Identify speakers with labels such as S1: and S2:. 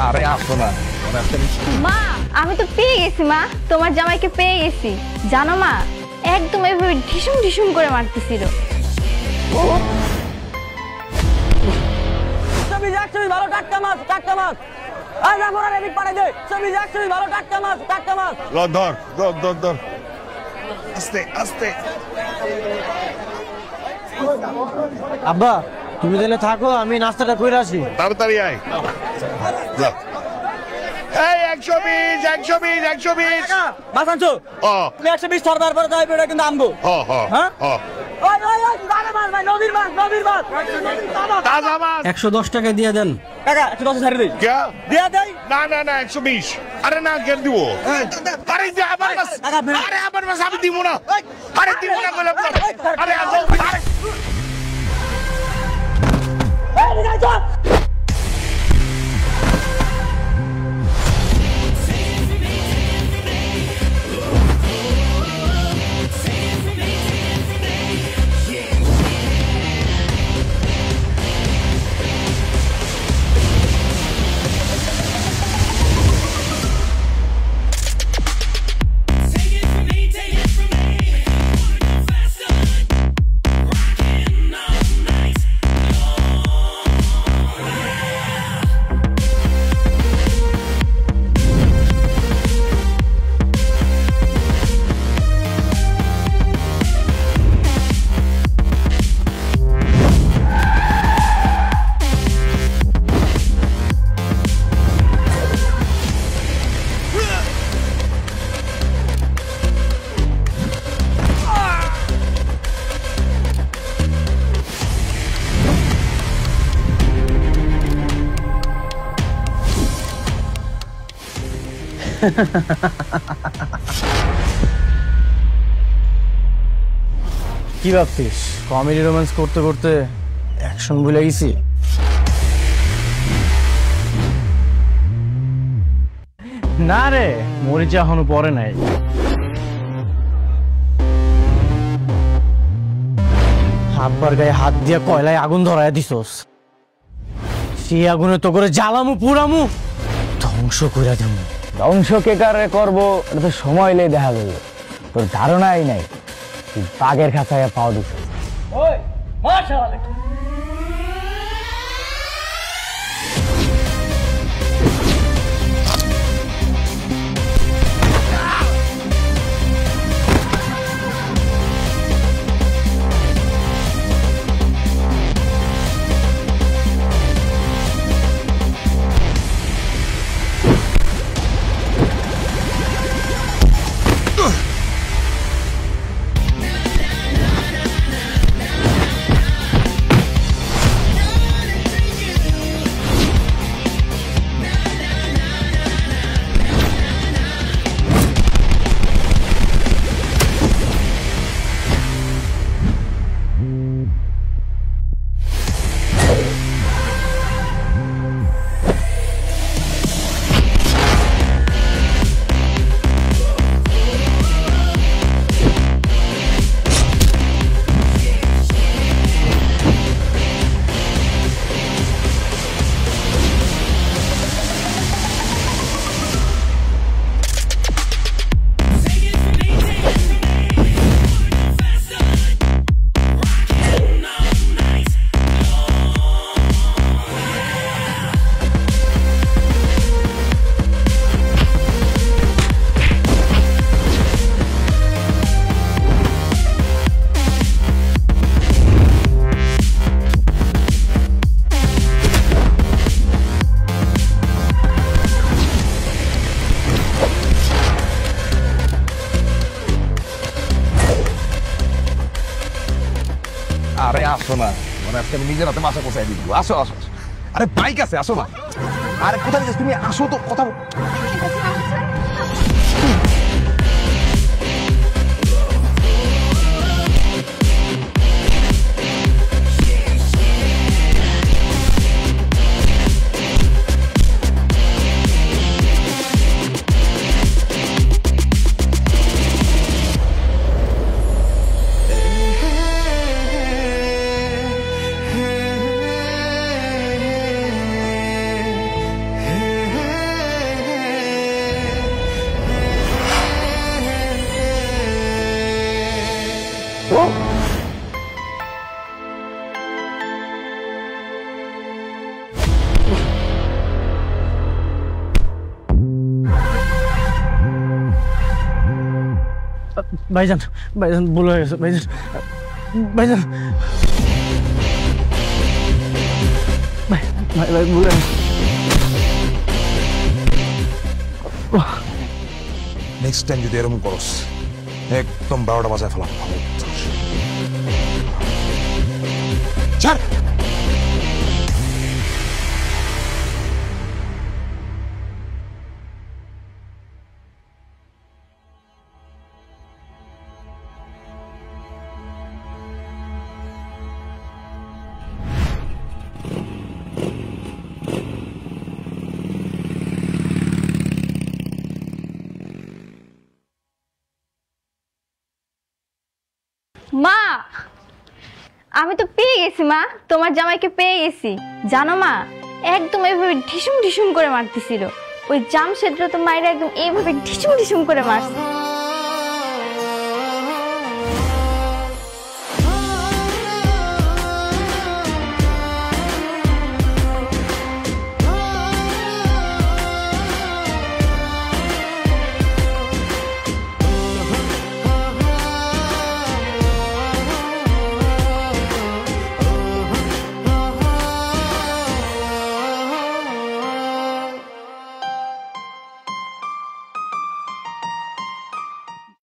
S1: আরে আসো না
S2: মা, আমি তো পেয়ে গেছি মা, তোমার জামাইকে পেয়ে গেছি। জানো মা, একদম এভাবে ঢিসুম ঢিসুম করে মারতেছিল।
S3: ভালো টাটকা মাছ, টাটকা মাছ। আজ আমরা রেডি পাড়ে দে। সবই যাচ্ছে ভালো টাটকা মাছ, টাটকা মাছ।
S1: ধর ধর ধর ধর আস্তে আস্তে।
S3: আব্বা, তুমি তাহলে থাকো, আমি নাস্তাটা কইরা আসি।
S1: তাড়াতাড়ি আয়। যা। এই 120 120 120
S3: মাছ আনছো? তুমি 120 ধরবার পরে তাই বেটা কিন্তু আমগো। হ্যাঁ? ওই ওই ওই দাদা মাছ ভাই, নদীর মাছ, নদীর মাছ।
S1: তাজা মাছ
S3: 110 টাকা দিয়ে দেন। কাকা 110 ছাড়ে দেই।
S1: কে?
S3: দিয়া দেই?
S1: না না না 120। আরে না কেন দিব? আরে যে আমার মাছ। আরে আমার মাছ আমি দিব না। আরে দিব না বলে। আরে আসো। আরে
S3: এই নিয়ে চল।
S4: কি ভাবছিস কমেডি রোম্যান্স করতে করতে অ্যাকশন ভুলে গেছি? না রে, মরিচা এখনো পরে নাই। হাতবার গায়ে হাত দিয়ে কয়লায় আগুন ধরায় দিছস। সেই আগুনে তো করে জ্বালামু পুরামু, ধ্বংস করে দেব।
S5: ধ্বংস কে কারে করবো এটা তো সময় এলেই দেখা যাবে। তোর ধারণাই নাই তুই বাঘের খাঁচায় পাও দিস।
S3: ওই মার শালা।
S1: আরে আসো না, মানে আজকে আমি নিজের হাতে মাথা কোথায় দিব। আসো আসো। আরে বাইক আছে, আসো না। আরে কোথায় যাচ্ছ তুমি? আসো তো, কথা
S4: ভাইজান ভাইজান ভুল হয়ে গেছে ভাইজান ভাইজান ভাই ভাই ভাই ভুল হয়ে গেছে
S6: নেক্সট টাইম যদি এরকম করস একদম 12টা বাজায় ফেলাম ছাড়
S2: মা আমি তো পেয়ে গেছি মা, তোমার জামাইকে পেয়ে গেছি। জানো মা, একদম এইভাবে ঢিসুম ঢিসুম করে মারতেছিল। ওই জামশেদরা তো মায়েরা একদম এইভাবে ঢিসুম ঢিসুম করে মারছে।